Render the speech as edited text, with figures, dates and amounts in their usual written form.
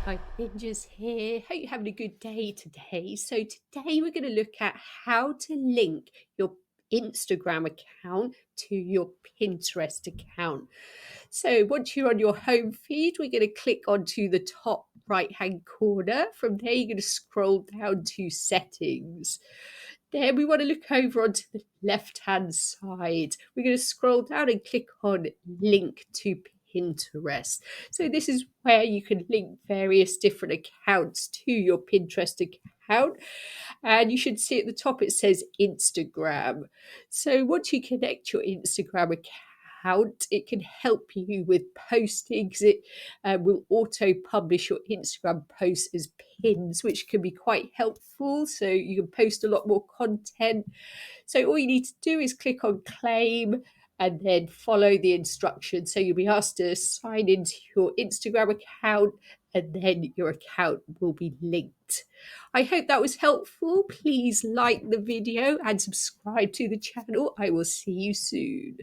Hi, Ninjas here. Hope you're having a good day today. So, today we're going to look at how to link your Instagram account to your Pinterest account. So, once you're on your home feed, we're going to click onto the top right hand corner. From there, you're going to scroll down to settings. Then we want to look over onto the left hand side. We're going to scroll down and click on link to Pinterest. So this is where you can link various different accounts to your Pinterest account. And you should see at the top it says Instagram. So once you connect your Instagram account, it can help you with postings. It will auto publish your Instagram posts as pins, which can be quite helpful. So you can post a lot more content. So all you need to do is click on claim and then follow the instructions. So you'll be asked to sign into your Instagram account and then your account will be linked. I hope that was helpful. Please like the video and subscribe to the channel. I will see you soon.